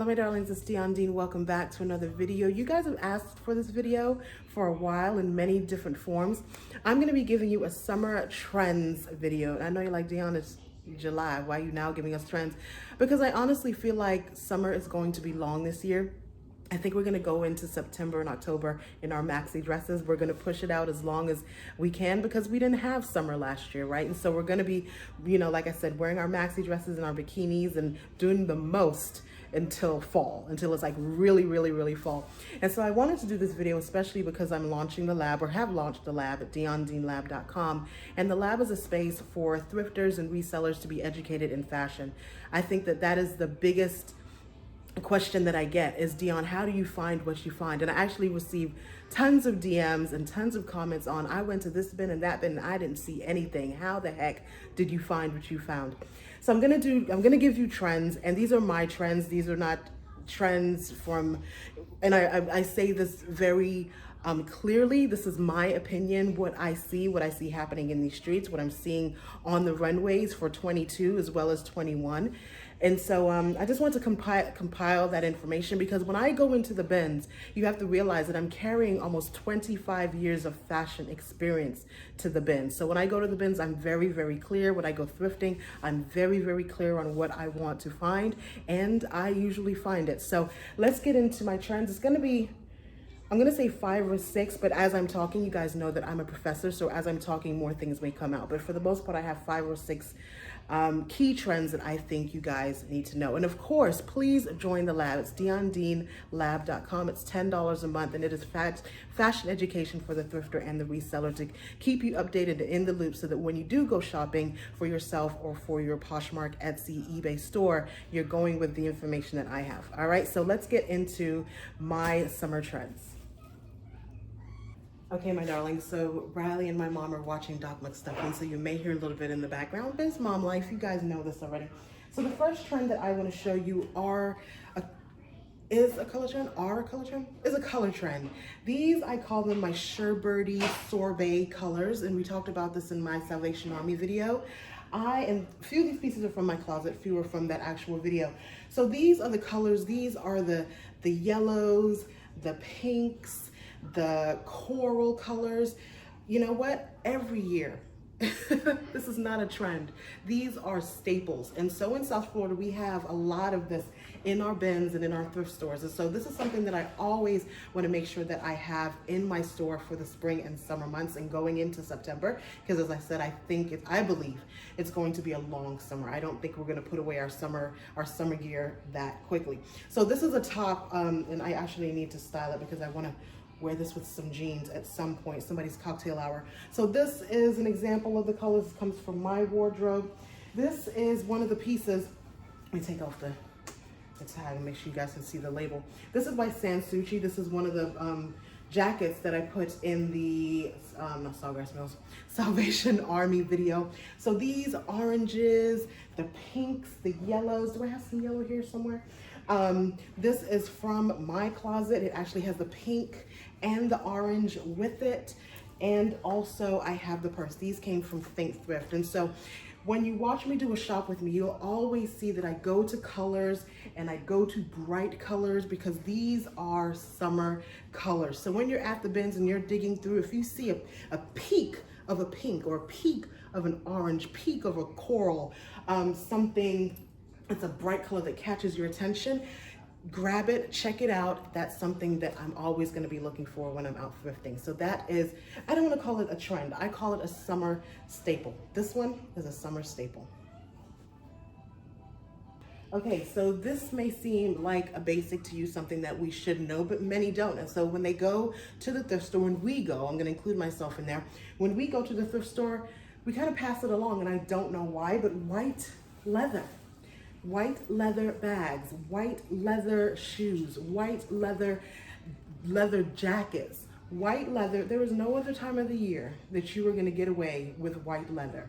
my darlings, it's Dean. Welcome back to another video. You guys have asked for this video for a while in many different forms. I'm going to be giving you a summer trends video. And I know you're like, Dion, it's July. Why are you now giving us trends? Because I honestly feel like summer is going to be long this year. I think we're going to go into September and October in our maxi dresses. We're going to push it out as long as we can because we didn't have summer last year, right? And so we're going to be, you know, like I said, wearing our maxi dresses and our bikinis and doing the most until fall, until it's like really fall. And so I wanted to do this video especially because I'm launching the lab, or have launched the lab, at DionDeanLab.com. And the lab is a space for thrifters and resellers to be educated in fashion. I think that that is the biggest question that I get is, Dion, how do you find what you find? And I actually received tons of DMs and tons of comments on, I went to this bin and that bin and I didn't see anything. How the heck did you find what you found? So I'm gonna give you trends, and these are my trends. These are not trends from, and I say this very clearly, this is my opinion, what I see happening in these streets, what I'm seeing on the runways for 22 as well as 21. And so I just want to compile that information, because when I go into the bins, you have to realize that I'm carrying almost 25 years of fashion experience to the bins. So when I go to the bins, I'm very clear. When I go thrifting, I'm very clear on what I want to find, and I usually find it. So let's get into my trends. It's gonna be, I'm gonna say 5 or 6, but as I'm talking, you guys know that I'm a professor, so as I'm talking, more things may come out. But for the most part, I have 5 or 6 key trends that I think you guys need to know. And of course, please join the lab. It's DionDeanLab.com. It's $10 a month, and it is fashion education for the thrifter and the reseller to keep you updated and in the loop, so that when you do go shopping for yourself or for your Poshmark, Etsy, eBay store, you're going with the information that I have. All right, so let's get into my summer trends. Okay, my darling, so Riley and my mom are watching Doc McStuffing, so you may hear a little bit in the background, but it's mom life. You guys know this already. So the first trend that I want to show you is a color trend. These, I call them my sherbety sorbet colors, and we talked about this in my Salvation Army video. And a few of these pieces are from my closet, few are from that actual video. So these are the colors. These are the yellows, the pinks, the coral colors. You know what? Every year, this is not a trend. These are staples. And so in South Florida, we have a lot of this in our bins and in our thrift stores. And so this is something that I always want to make sure that I have in my store for the spring and summer months and going into September. Because as I said, I believe it's going to be a long summer. I don't think we're going to put away our summer gear that quickly. So this is a top, and I actually need to style it because I want to wear this with some jeans at some point, somebody's cocktail hour. So this is an example of the colors. This comes from my wardrobe. This is one of the pieces. Let me take off the tag and make sure you guys can see the label. This is by Sansucci. This is one of the jackets that I put in the Salvation Army video. So these oranges, the pinks, the yellows. Do I have some yellow here somewhere? This is from my closet. It actually has the pink and the orange with it. And also I have the purse. These came from Thrift. And so when you watch me do a shop with me, you'll always see that I go to colors, and I go to bright colors because these are summer colors. So when you're at the bins and you're digging through, if you see a peak of a pink, or a peak of an orange, peak of a coral, something it's a bright color that catches your attention, grab it, check it out. That's something that I'm always going to be looking for when I'm out thrifting. So that is, I don't want to call it a trend. I call it a summer staple. This one is a summer staple. Okay, so this may seem like a basic to you, something that we should know, but many don't. And so when they go to the thrift store, when we go, I'm going to include myself in there. When we go to the thrift store, we kind of pass it along, and I don't know why, but white leather bags, white leather shoes, white leather jackets, white leather. There is no other time of the year that you are going to get away with white leather,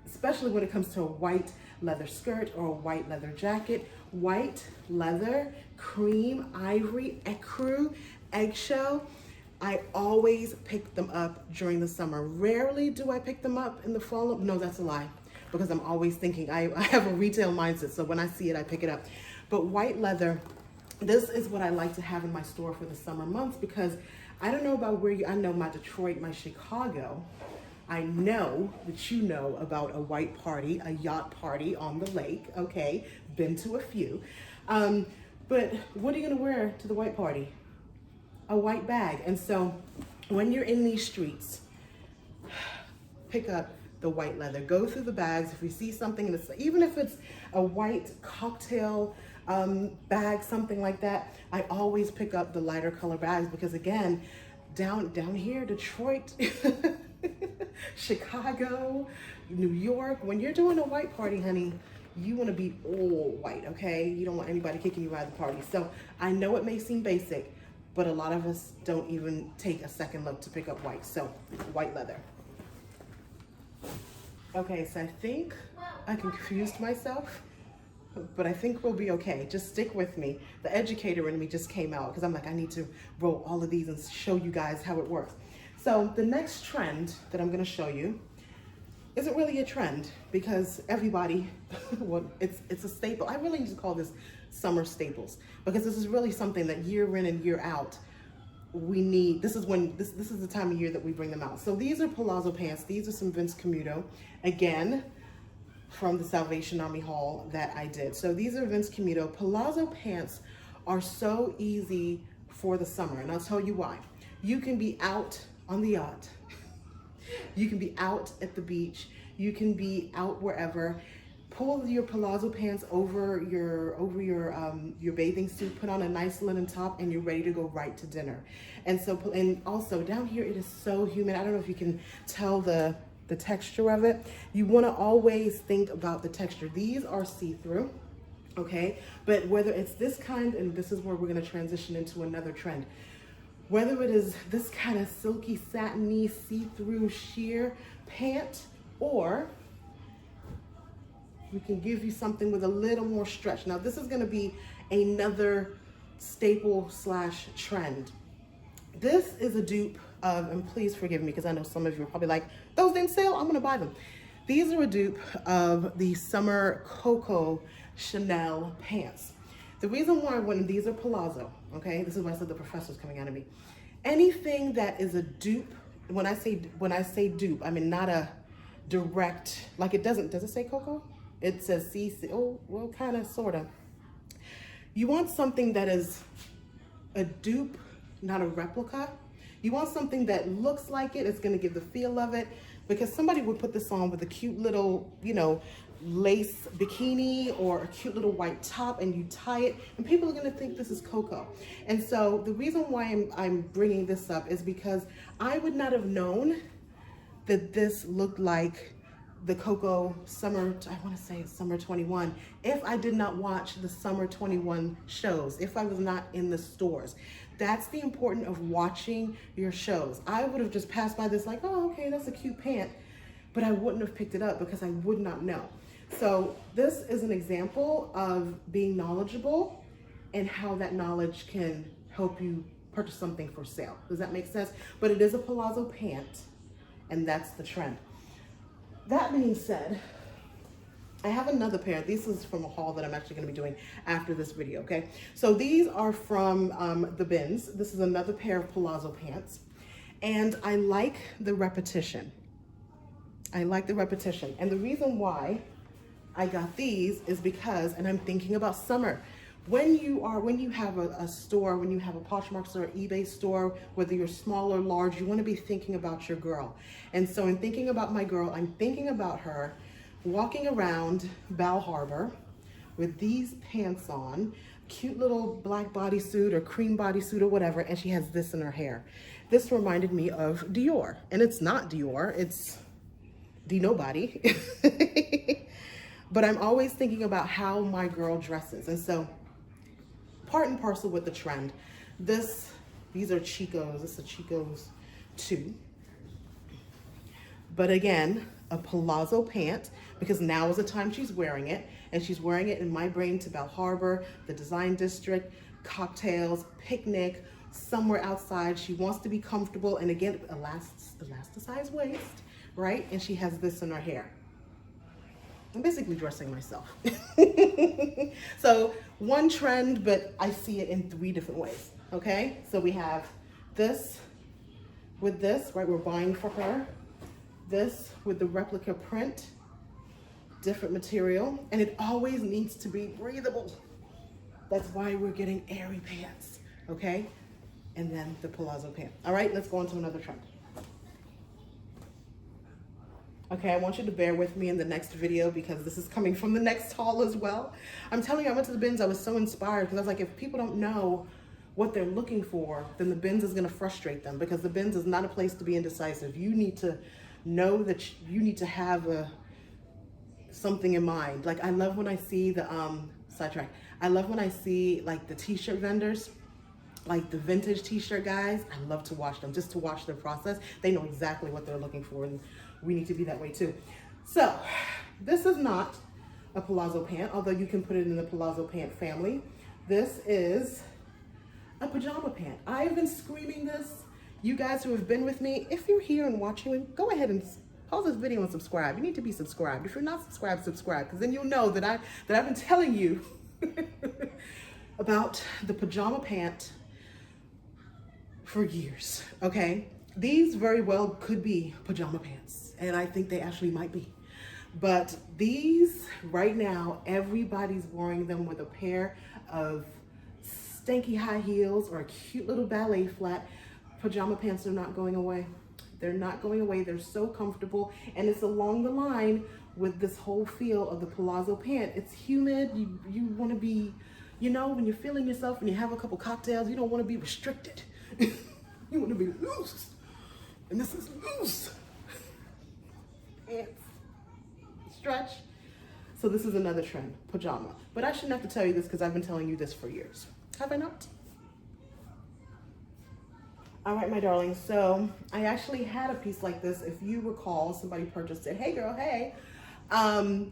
especially when it comes to a white leather skirt or a white leather jacket. White leather, cream, ivory, ecru, eggshell. I always pick them up during the summer. Rarely do I pick them up in the fall. No, that's a lie, because I'm always thinking, I have a retail mindset, so when I see it, I pick it up. But white leather this is what I like to have in my store for the summer months, because I don't know about where you, I know my Detroit, my Chicago, I know that you know about a white party, a yacht party on the lake, okay? Been to a few. But what are you gonna wear to the white party? A white bag. And so when you're in these streets, pick up the white leather. Go through the bags. If you see something, even if it's a white cocktail bag, something like that, I always pick up the lighter color bags, because again, down here, Detroit, Chicago, New York, when you're doing a white party, honey, you want to be all white, okay? You don't want anybody kicking you out of the party. So I know it may seem basic, but a lot of us don't even take a second look to pick up white. So white leather. Okay, so I think I confused myself, but I think we'll be okay. Just stick with me. The educator in me just came out, because I'm like, I need to roll all of these and show you guys how it works. So the next trend that I'm gonna show you isn't really a trend, because everybody, well, it's a staple. I really used to call this summer staples, because this is really something that year in and year out we need. This is the time of year that we bring them out. So these are palazzo pants. These are some Vince Camuto, again, from the Salvation Army haul that I did. So these are Vince Camuto. Palazzo pants are so easy for the summer, and I'll tell you why. You can be out on the yacht. You can be out at the beach. You can be out wherever. Pull your palazzo pants over your bathing suit, put on a nice linen top, and you're ready to go right to dinner. And so, and also down here, it is so humid. I don't know if you can tell the texture of it. You want to always think about the texture. These are see-through, okay? But whether it's this kind, and this is where we're going to transition into another trend, whether it is this kind of silky, satiny, see-through sheer pant, or we can give you something with a little more stretch. Now, this is going to be another staple slash trend. This is a dupe of, and please forgive me, because I know some of you are probably like, those didn't sell, I'm going to buy them. These are a dupe of the Summer Coco Chanel pants. The reason why, when these are palazzo, okay, this is why I said the professor's coming out of me. Anything that is a dupe, when I say dupe, I mean not a direct, like it does it say Coco? It says CC, oh, well, kind of, sort of. You want something that is a dupe, not a replica. You want something that looks like it, it's gonna give the feel of it, because somebody would put this on with a cute little, you know, lace bikini or a cute little white top, and you tie it, and people are gonna think this is Coco. And so the reason why I'm bringing this up is because I would not have known that this looked like the Coco summer, I want to say summer 21, if I did not watch the summer 21 shows, if I was not in the stores. That's the importance of watching your shows. I would have just passed by this like, oh, okay, that's a cute pant, but I wouldn't have picked it up because I would not know. So this is an example of being knowledgeable and how that knowledge can help you purchase something for sale. Does that make sense? But it is a palazzo pant, and that's the trend. That being said, I have another pair. This is from a haul that I'm actually going to be doing after this video, okay? So these are from the bins. This is another pair of palazzo pants, and I like the repetition. I like the repetition, and the reason why I got these is because, and I'm thinking about summer. When you have a store, when you have a Poshmark store, eBay store, whether you're small or large, you want to be thinking about your girl. And so in thinking about my girl, I'm thinking about her walking around Bal Harbor with these pants on, cute little black bodysuit or cream bodysuit or whatever, and she has this in her hair. This reminded me of Dior, and it's not Dior, it's Nobody. But I'm always thinking about how my girl dresses. And so part and parcel with the trend, these are Chico's, this is a Chico's 2. But again, a palazzo pant, because now is the time she's wearing it, and she's wearing it in my brain to Bal Harbor, the Design District, cocktails, picnic, somewhere outside. She wants to be comfortable, and again, elasticized waist, right? And she has this in her hair. I'm basically dressing myself. So one trend, but I see it in 3 different ways, okay? So we have this with this, right? We're buying for her. This with the replica print, different material, and it always needs to be breathable. That's why we're getting airy pants, okay? And then the palazzo pant. All right, let's go on to another trend. Okay, I want you to bear with me in the next video because this is coming from the next haul as well. I'm telling you, I went to the bins, I was so inspired because I was like, if people don't know what they're looking for, then the bins is gonna frustrate them because the bins is not a place to be indecisive. You need to know that you need to have something in mind. Like I love when I see the, sidetrack. I love when I see like the t-shirt vendors, like the vintage t-shirt guys. I love to watch them, just to watch their process. They know exactly what they're looking for, and we need to be that way too. So this is not a palazzo pant, although you can put it in the palazzo pant family. This is a pajama pant. I've been screaming this. You guys who have been with me, if you're here and watching, go ahead and pause this video and subscribe. You need to be subscribed. If you're not subscribed, subscribe, because then you'll know that I've been telling you about the pajama pant for years, okay? These very well could be pajama pants, and I think they actually might be. But these, right now, everybody's wearing them with a pair of stanky high heels or a cute little ballet flat. Pajama pants are not going away. They're not going away. They're so comfortable, and it's along the line with this whole feel of the palazzo pant. It's humid. You want to be, you know, when you're feeling yourself and you have a couple cocktails, you don't want to be restricted. You want to be loose. And this is loose. Pants. Stretch. So this is another trend, pajama. But I shouldn't have to tell you this because I've been telling you this for years. Have I not? All right, my darling. So I actually had a piece like this. If you recall, somebody purchased it. Hey girl, hey.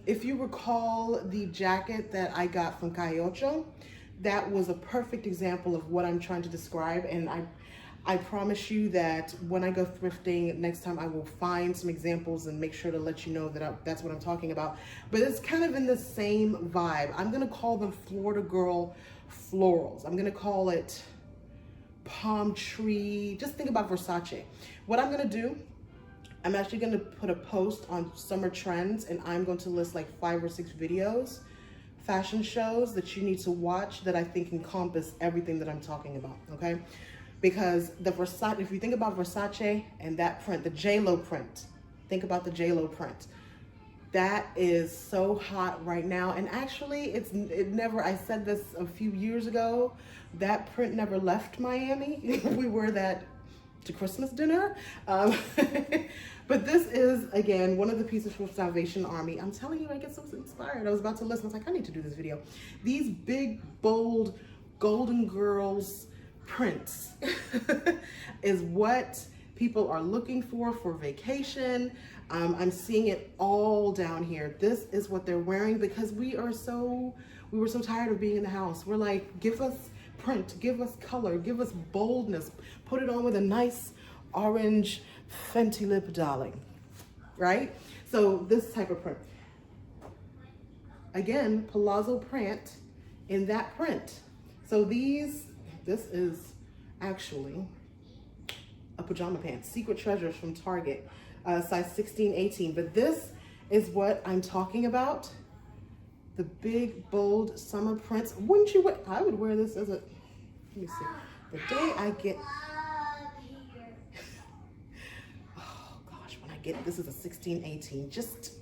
If you recall the jacket that I got from Cayocho, that was a perfect example of what I'm trying to describe. And I promise you that when I go thrifting next time, I will find some examples and make sure to let you know that that's what I'm talking about. But it's kind of in the same vibe. I'm gonna call them Florida Girl florals. I'm gonna call it palm tree. Just think about Versace. What I'm gonna do, I'm actually gonna put a post on summer trends, and I'm going to list like 5 or 6 videos, fashion shows that you need to watch that I think encompass everything that I'm talking about, okay? Because the Versace, if you think about Versace and that print, the J-Lo print, think about the J-Lo print. That is so hot right now. And actually, I said this a few years ago, that print never left Miami. We wore that to Christmas dinner. But this is, again, one of the pieces from Salvation Army. I'm telling you, I get so inspired. I was about to listen. I was like, I need to do this video. These big, bold, Golden Girls prints is what people are looking for vacation. I'm seeing it all down here. This is what they're wearing because we were so tired of being in the house. We're like, give us print, give us color, give us boldness. Put it on with a nice orange Fenty lip, darling, right? So this type of print. Again, palazzo print in that print. So this is actually a pajama pants, Secret Treasures from Target, size 16-18. But this is what I'm talking about. The big, bold summer prints. Wouldn't you wear? I would wear this as a, let me see. The day I get, oh gosh, when I get, this is a 16-18, just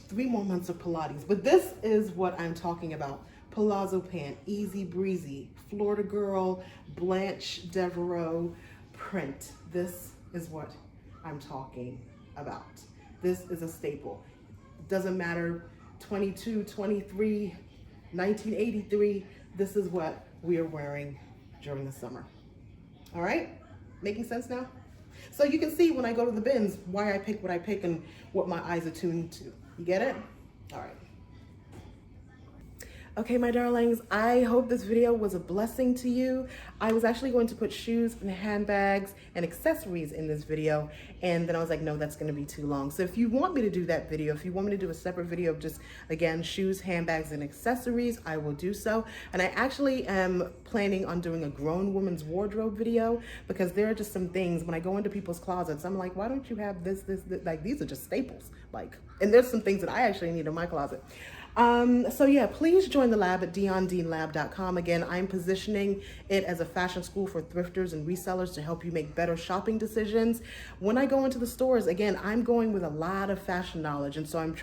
3 more months of Pilates. But this is what I'm talking about. Palazzo pant, easy breezy, Florida Girl, Blanche Devereaux print. This is what I'm talking about. This is a staple. Doesn't matter 22, 23, 1983, this is what we are wearing during the summer. All right, making sense now? So you can see when I go to the bins, why I pick what I pick and what my eyes are tuned to. You get it? All right. Okay, my darlings, I hope this video was a blessing to you. I was actually going to put shoes and handbags and accessories in this video, and then I was like, no, that's gonna be too long. So if you want me to do that video, if you want me to do a separate video of just, again, shoes, handbags, and accessories, I will do so. And I actually am planning on doing a grown woman's wardrobe video, because there are just some things, when I go into people's closets, I'm like, why don't you have this, like, these are just staples. Like, and there's some things that I actually need in my closet. So yeah, please join the lab at diondeanlab.com. Again, I'm positioning it as a fashion school for thrifters and resellers to help you make better shopping decisions. When I go into the stores, again, I'm going with a lot of fashion knowledge. And so I'm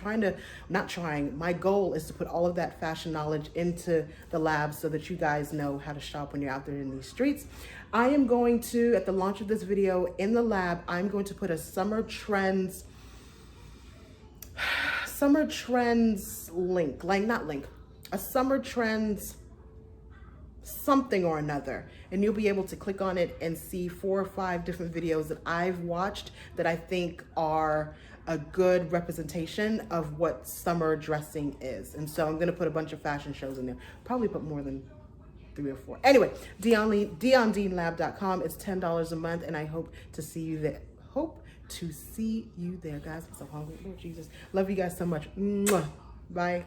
my goal is to put all of that fashion knowledge into the lab so that you guys know how to shop when you're out there in these streets. I am going to, at the launch of this video in the lab, I'm going to put a summer trends link, a summer trends something or another, and you'll be able to click on it and see 4 or 5 different videos that I've watched that I think are a good representation of what summer dressing is. And so I'm gonna put a bunch of fashion shows in there, probably put more than 3 or 4. Anyway, diondeanlab.com. It's $10 a month, and I hope to see you there. Guys. I'm so hungry. Lord Jesus. Love you guys so much. Mwah. Bye.